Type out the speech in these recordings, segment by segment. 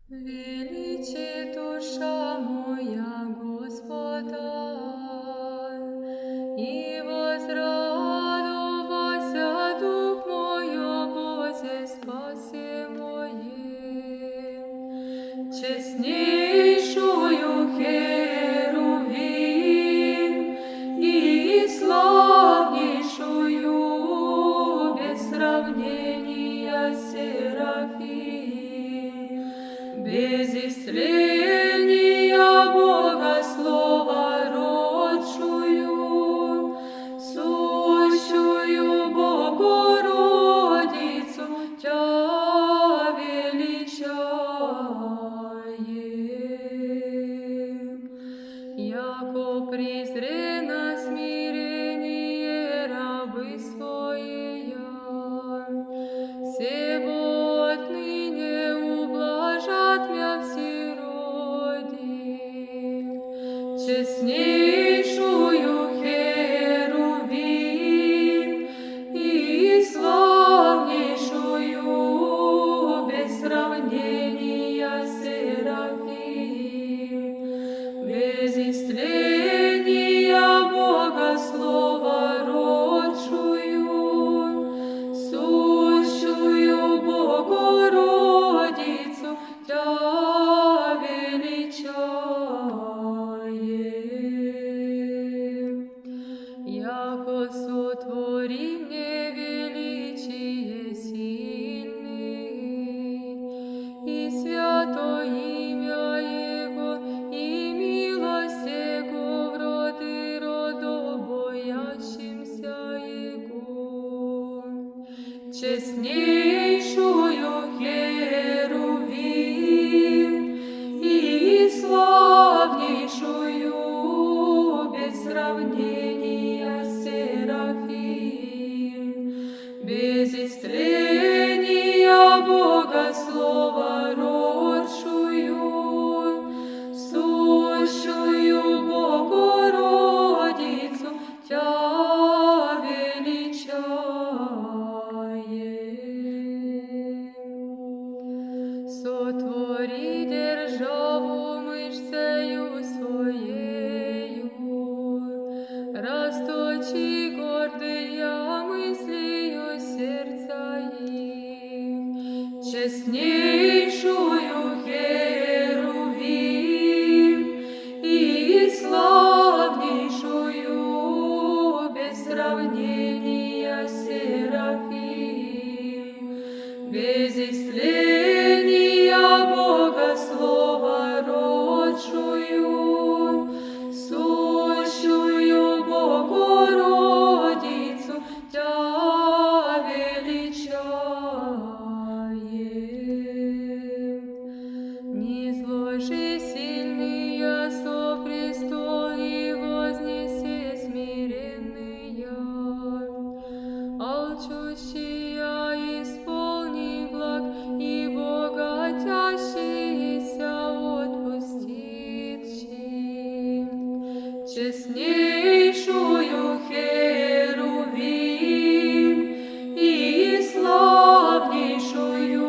Величи душа моя Господа, и возрадовался дух мой о Бозе спасе моем. Честнейшую Херувим и славнейшую без сравнения Серафим, без истления Бога Слова родшую, сущую Богородицу Тя величаем. Яко презрена смирение рабы своя, сего отныне ублажат мя всероди. Честнейшую Херувим и славнейшую без сравнения Серафим, без истления Бога Слова родшую, сущую Богородицу Тя величаем. Яко сотвори мне величие сильный, и свято имя Его, и милость Его в роды родов боящимся Его. Честнейшую Херувим и славнейшую без сравнения Серафим, без истления Бога Слова родшую, сущую Богородицу Тя величаем. Сотвори державу мышцею своею, расточи гордые мыслью сердца их. Честнейшую Херувим и славнейшую без сравнения Серафим, без истления Бога Слова родшую, сущую Богородицу Тя величаем. Низложи сильные со престол и вознеси смиренные, алчущие исполни благ и богатящиеся отпустит чин. Честнейшую Херувим и славнейшую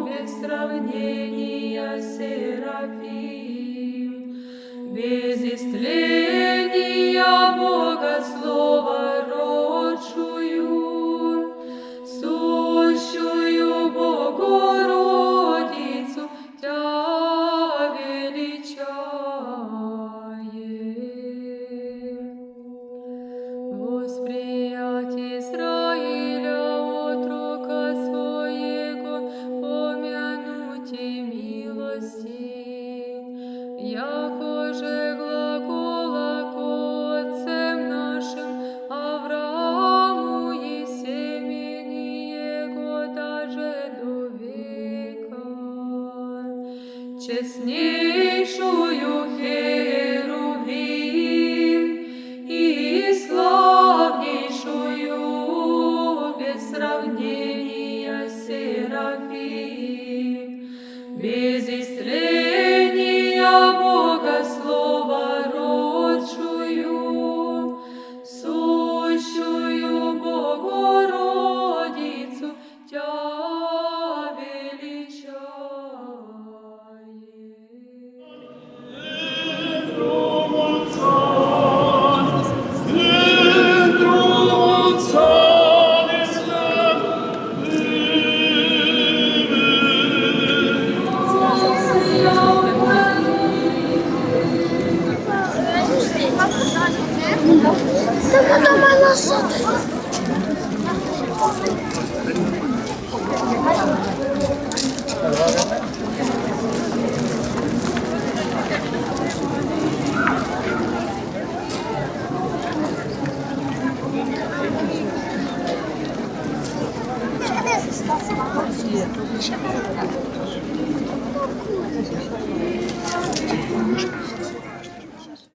без сравнения Серафим, без истления Бога Слова родшую, сущую Богородицу Тя величаем. Восприять Израиля отрока своего, помянуть и милости, яко же глагола ко отцам нашим Аврааму и семени его даже до века. Честнейшую Херувим и славнейшую без сравнения Серафим, без